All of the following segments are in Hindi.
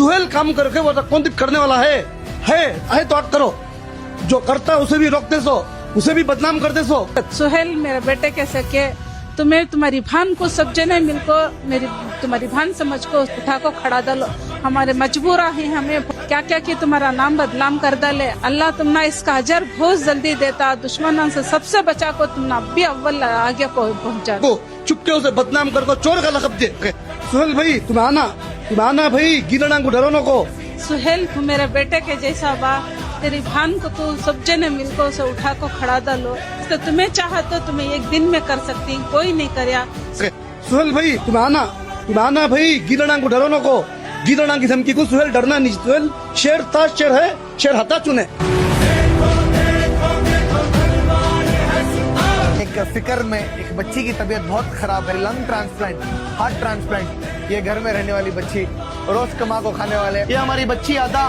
सुहेल काम करके वो कौन करने वाला है तो आप करो, जो करता है उसे भी रोकते सो, उसे भी बदनाम करते सो। सुहेल मेरे बेटे के सके, तुम्हें तुम्हारी भान को सब जने मिलको मेरी तुम्हारी भान समझ को उठा को खड़ा डालो। हमारे मजबूरा है, हमें क्या क्या कि तुम्हारा नाम बदनाम कर डाले। अल्लाह तुमना इसका अजर बहुत जल्दी देता। दुश्मनों से सबसे बचा को तुमना भी अव्वल आगे को पहुँचा को चुपके उसे बदनाम कर को चोर का लकब दे। सुहेल भाई तुम आना भाई, गिरना को डरो नो को। सुहेल तू मेरे बेटे के जैसा बा, तेरी भान को तू सब जने मिलकर उसे उठा को खड़ा डालो। तो तुम्हें चाहा तो तुम्हें एक दिन में कर सकती, कोई नहीं करया। सुहेल भाई तुम आना भाई, गिरना को डरो नो को। गिरना की धमकी को सुहेल डरना नहीं। सुहेल शेर था, शेर है, शेर हता चुने। एक फिकर में एक बच्ची की तबीयत बहुत खराब है, लंग ट्रांसप्लांट, हार्ट ट्रांसप्लांट। ये घर में रहने वाली बच्ची, रोज कमा को खाने वाले। ये हमारी बच्ची अदा,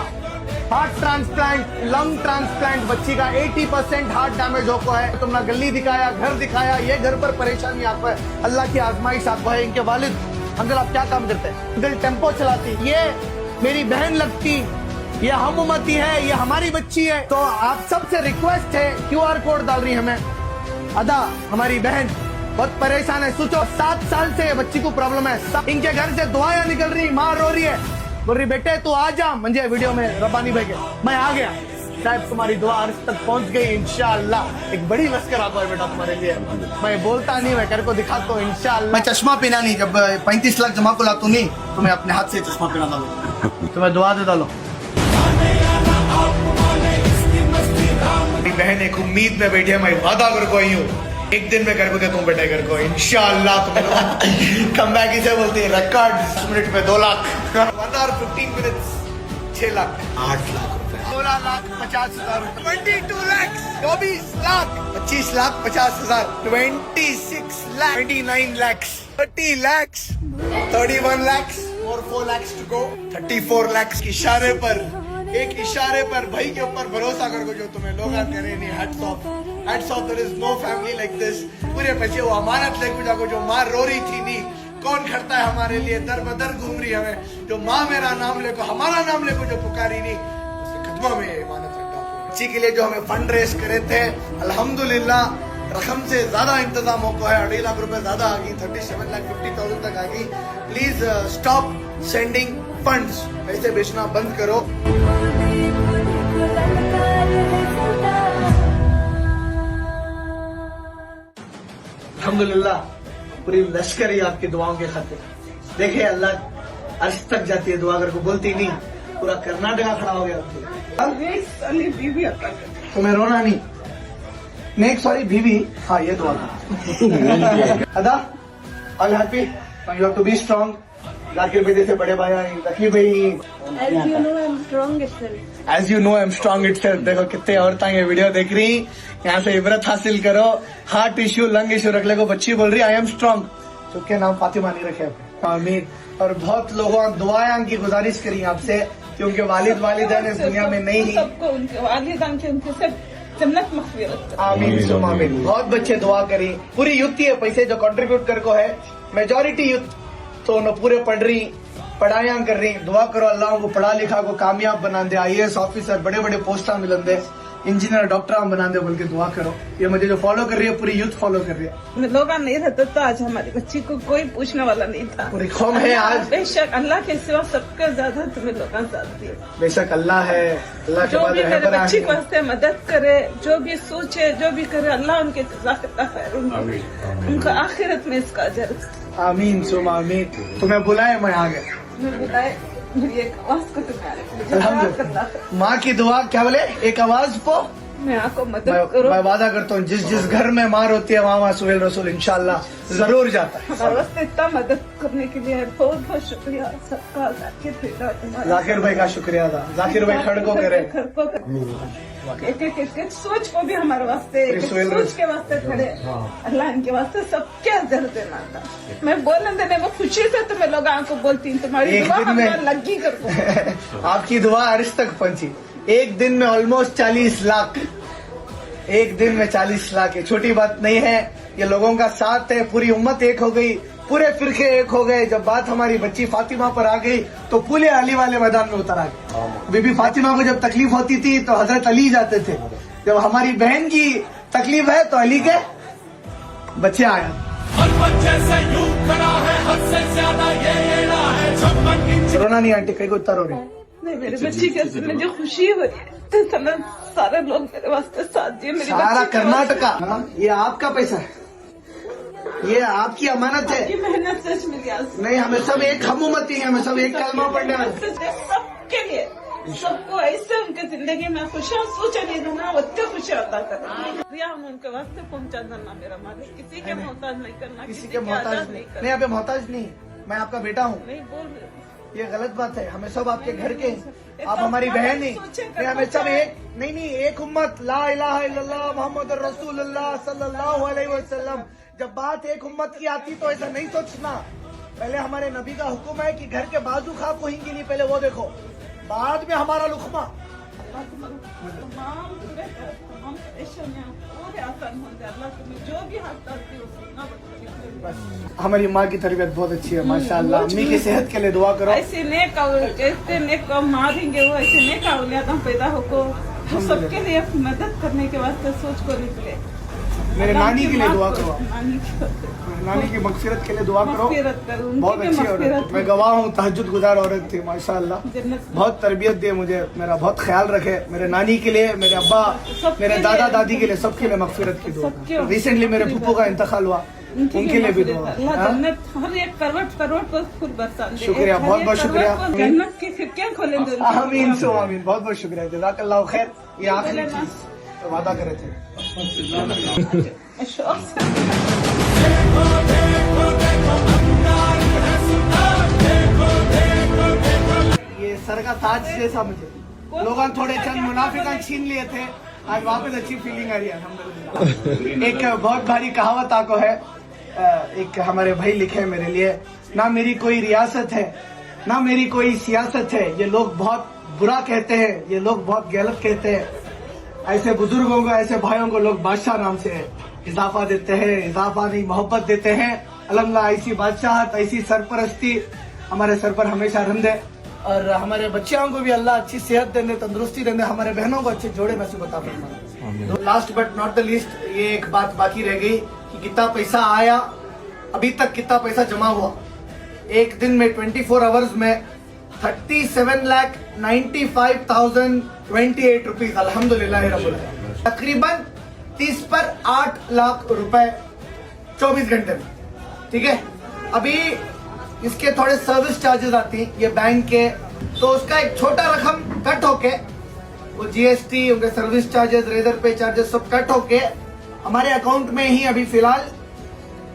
हार्ट ट्रांसप्लांट, लंग ट्रांसप्लांट। बच्ची का 80% हार्ट डैमेज हो को है। तुमने गली दिखाया, घर दिखाया, ये घर पर परेशानी आपको है, अल्लाह की आजमाइश आपको है। इनके वालिद अंकल आप क्या काम करते हैं? अंकल टेम्पो चलाती। ये मेरी बहन लगती, ये हम उम्मती है, ये हमारी बच्ची है। तो आप सबसे रिक्वेस्ट है, QR कोड डाल रही है हमें। अदा हमारी बहन बहुत परेशान है। सोचो 7 साल से ये बच्ची को प्रॉब्लम है। इनके घर से दुआएं निकल रही, माँ रो रही है, बोल रही बेटे तू आ जा। मुझे वीडियो में रब्बानी भाई के मैं आ गया। शायद तुम्हारी दुआ अर्श तक पहुंच गई इंशाअल्लाह। एक बड़ी लश्कर आता है बेटा तुम्हारे लिए। मैं बोलता नहीं, मैं कर को दिखाता हूँ इंशाअल्लाह। मैं चश्मा पहना नहीं, जब 35 लाख जमा को लाता नहीं तो मैं अपने हाथ से चश्मा पहना डालू। तो मैं दुआ दे डालो। बहन एक उम्मीद में बैठी है, मैं वादा कर को आई हूँ, एक दिन में कर को तुम बेटे कर को इंशाअल्लाह। तुम कम बैक इसे बोलते हैं, रिकॉर्ड 10 मिनट में 2 लाख, 1 hour 15 minutes 6 लाख, 8 लाख रुपए, 16,50,000, 22 लाख, 24 लाख, 25 लाख 50,000, 26 लाख, 29 लाख, 30 lakhs, 31 lakhs, और 4 lakhs to go, 34 lakhs की इशारे पर, एक इशारे पर भाई के ऊपर भरोसा करो जो तुम्हें लोग करे नहीं। Hats off, there is no family like this. पूरे पैसे वो अमानत लेके जाको, जो माँ रो रही थी नहीं, कौन खड़ता है हमारे लिए, दर बदर घूम रही हमें, जो माँ मेरा नाम लेको, हमारा नाम लेको जो पुकारी नहीं, उसके कदमों में इमानत रखता हूँ। बच्ची के लिए जो हमें फंड रेस करे थे, अल्हम्दुलिल्लाह रकम से ज्यादा इंतजाम हो है, 2.5 लाख रुपए ज्यादा आ गई, 37,50,000 तक आ गई। प्लीज स्टॉप सेंडिंग फंड्स, पैसे बेचना बंद करो। अल्हम्दुलिल्लाह पूरी लश्कर ही आपकी दुआओं के खातिर। देखिए अल्लाह अर्श तक जाती है दुआ करके, बोलती नहीं, पूरा कर्नाटका खड़ा हो गया। बीवी तुम्हें रोना नहीं, नेक्स्ट सॉरी बीवी, हाँ ये दुआ अदा all happy, you have to be strong. Zakir भाई जैसे बड़े भाई आए, लकी भाई As you know, I'm strong itself. As you know, I'm strong itself। देखो कितने औरतें ये वीडियो देख रही, यहाँ से इबरत हासिल करो। हार्ट इश्यू, लंग इश्यू रख ले को बच्ची बोल रही आई एम स्ट्रांग, चुपके नाम फातिमा नहीं रखे आमीन। और बहुत लोगों दुआएं की गुजारिश करी आपसे कि उनके वालिदैन इस दुनिया में नहीं ही, सबको उनके वालिदैन के उनके सब जन्नत मग़फ़िरत। आमीन सुम आमीन। बहुत बच्चे दुआ करी, पूरी यूथ ही है पैसे जो कंट्रीब्यूट कर को है, मेजोरिटी यूथ तो उन्हें पूरे पढ़ रही, पढ़ाइयां कर रही। दुआ करो अल्लाह को पढ़ा लिखा को कामयाब बना दे, IAS ऑफिसर बड़े बड़े पोस्टा मिलन दे, इंजीनियर डॉक्टर बना दे, बोल के दुआ करो। ये मुझे जो फॉलो कर रही है पूरी यूथ फॉलो कर रही है। लोग नहीं रहते तो आज हमारी बच्ची को कोई पूछने वाला नहीं था। पूरी कौम है आज। बेशक अल्लाह के सिवा सबके ज्यादा तुम्हें लोग साथ दिए। बेशक अल्लाह है, अल्लाह के जो बाद भी मेरे रहबर बच्ची है। को वास्ते मदद करे, जो भी सोचे, जो भी करे, अल्लाह उनके जज़ाकता खैर, उनका आखिरत में इसका अजर। आमीन सुम आमीन। तुम्हें बुलाए मैं आ गया। मैं बुलाए मेरी एक आवाज को तुम्हें अल्हम्दुलिल्लाह। माँ की दुआ क्या बोले, एक आवाज पो मैं आपको मदद करो। मैं वादा करता हूँ जिस घर में माँ होती है वहाँ सुहेल रसूल इंशाल्लाह जरूर जाता है। हमारे वास्ते इतना मदद करने के लिए बहुत बहुत शुक्रिया सबका। जाकिर भाई का शुक्रिया था, जाकिर भाई खड़को करे, एक सोच को भी हमारे वास्ते, सोच के वास्ते खड़े। अल्लाह इनके वास्ते सबके अजर देना था। मैं बोलने देने में खुशी से तुम्हें लोग आपको बोलती हूँ, तुम्हारी दुआ हमारा लगी कर आपकी दुआ अर्श तक पहुंची। एक दिन में ऑलमोस्ट 40 लाख, एक दिन में 40 लाख, ये छोटी बात नहीं है। ये लोगों का साथ है, पूरी उम्मत एक हो गई, पूरे फिरके एक हो गए। जब बात हमारी बच्ची फातिमा पर आ गई तो पूरे अली वाले मैदान में उतर आ गए। बीबी फातिमा को जब तकलीफ होती थी तो हजरत अली जाते थे। जब हमारी बहन की तकलीफ है तो अली के बच्चे आए। रोना नहीं आंटी, कहीं को उतर हो रही नहीं, मेरे बच्ची के मुझे खुशी हो रही है। तो सारे लोग मेरे वास्ते साथ दिए। मेरी सारा कर्नाटका, ये आपका पैसा है, ये आपकी अमानत है। की मेहनत सच मिली आज। नहीं, हमें सब एक हम उम्मती हैं, हमें सब एक कलमा पढ़ने वाले। सबके लिए, सबको ऐसे उनके जिंदगी में खुशियाँ सोचा नहीं देना, उतने खुशी अता करना। हम उनके वास्ते पहुँचा देना मेरा मालिक, किसी के मोहताज नहीं करना, किसी के मोहताज नहीं। नहीं, अबे मोहताज नहीं, मैं आपका बेटा हूँ। नहीं बोल, ये गलत बात है। हमें सब आपके घर के, आप हमारी बहन नहीं। नहीं, हमें सब एक, नहीं एक उम्मत। ला इलाहा इल्लल्लाह मोहम्मद रसूलुल्लाह सल्लल्लाहु अलैहि वसल्लम। जब बात एक उम्मत की आती तो ऐसा नहीं सोचना। पहले हमारे नबी का हुक्म है कि घर के बाजू खा कोहेंगी नहीं, पहले वो देखो, बाद में हमारा लुकमा। तमाम परेशानियाँ पूरे आसान हो जाए। अल्लाह तुम्हें जो भी हाथ डालती हो उतना बस। हमारी माँ की तरबियत बहुत अच्छी है माशाल्लाह। अम्मी की सेहत के लिए दुआ करो। ऐसे नेक जैसे नेक मारेंगे वो ऐसे नेक औलाद पैदा होको, हम सबके लिए मदद करने के वास्ते सोच को निकले। मेरे नानी के लिए दुआ करो, नानी नानी की मगफिरत के लिए दुआ करो। मगफिरत करो, उनकी बहुत भी अच्छी औरत, मगफिरत मैं गवाह हूँ, तहज्जुद गुजार औरत थी माशाल्लाह। जन्नत बहुत तरबियत दी मुझे, मेरा बहुत ख्याल रखे। मेरे नानी के लिए, मेरे अब्बा, सबके मेरे लिए, दादा दादी के लिए, सबके लिए मगफिरत की दुआ। सबके- रिसेंटली मेरे फूफू का इंतकाल हुआ, उनके लिए भी दुआ। अल्लाह हाँ? जन्नत हर एक करोड़ पर फूल बरसा दे। शुक्रिया, हर बहुत एक बहुत शुक्रिया। करोड़ को जन्नत की खिड़कियाँ खोले दे। आमीन सो आमीन, बहुत बहुत शुक्रिया, जज़ाकल्लाह खैर। ये आखिरी चीज तो वादा करे थे। शौक से ये सर का ताज जैसा मुझे लोगों थोड़े चंद मुनाफिका छीन लिए थे, आज वापस अच्छी फीलिंग आ रही है अल्हम्दुलिल्लाह। एक बहुत भारी कहावत आपको है, एक हमारे भाई लिखे मेरे लिए, ना मेरी कोई रियासत है ना मेरी कोई सियासत है, ये लोग बहुत बुरा कहते हैं, ये लोग बहुत गलत कहते हैं। ऐसे बुजुर्गों को, ऐसे भाइयों को लोग बादशाह नाम से इजाफा देते हैं, इजाफा नहीं मोहब्बत देते हैं। अल्हम्दुलिल्लाह ऐसी बादशाहत, ऐसी सरपरस्ती हमारे सर पर हमेशा रंदे, और हमारे बच्चों को भी अल्लाह अच्छी सेहत देने, तंदुरुस्ती देने, हमारे बहनों को अच्छे जोड़े में से बता पाऊंगा। Last but not the least, ये एक बात बाकी रह गई कि कितना पैसा आया, अभी तक कितना पैसा जमा हुआ। एक दिन में 24 आवर्स में 37,95,028 रुपीज अल्हम्दुलिल्लाह रब्बुल आलमीन। तकरीबन 30 पर 8 लाख रुपए 24 घंटे में, ठीक है। अभी इसके थोड़े सर्विस चार्जेस आती हैं ये बैंक के, तो उसका एक छोटा रकम कट होके, वो जीएसटी, उनके सर्विस चार्जेस, रेजर पे चार्जेस सब कट होके हमारे अकाउंट में ही अभी फिलहाल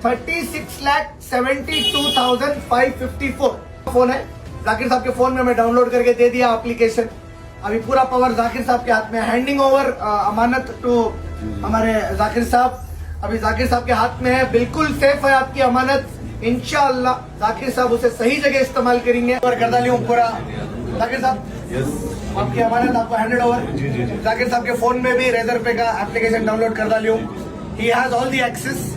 36,72,554 फोन है। जाकिर साहब के फोन में मैं डाउनलोड करके दे दिया एप्लीकेशन। अभी पूरा पावर जाकिर साहब के हाथ में, हैंडिंग ओवर अमानत टू हमारे जाकिर साहब। अभी जाकिर साहब के हाथ में है, बिल्कुल सेफ है आपकी अमानत। इंशाअल्लाह जाकिर साहब उसे सही जगह इस्तेमाल करेंगे। और कर डाली हूँ पूरा जाकिर साहब, आपकी अमानत आपको हैंडेड ओवर। जाकिर साहब के फोन में भी रेजर पे का एप्लीकेशन डाउनलोड कर डाली हूँ। He has all the access.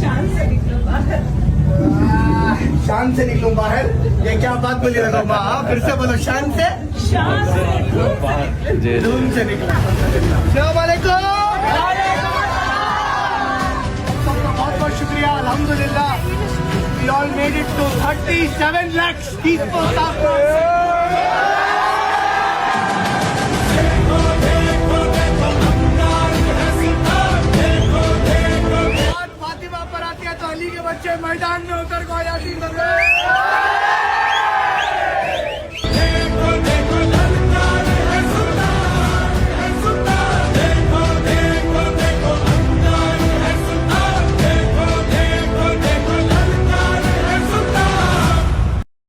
शान से निकलो बाहर। शान से निकलूं बाहर, ये क्या बात बोली रखो माँ, फिर से बोलो, शान से शान से निकलो बाहर। धूम से निकलो। अस्सलाम वालेकुम। सबका बहुत बहुत शुक्रिया, अल्हम्दुलिल्लाह we all made it to 37 lakhs people Fatima पर आती है तो अली के बच्चे मैदान में उतर को आजादी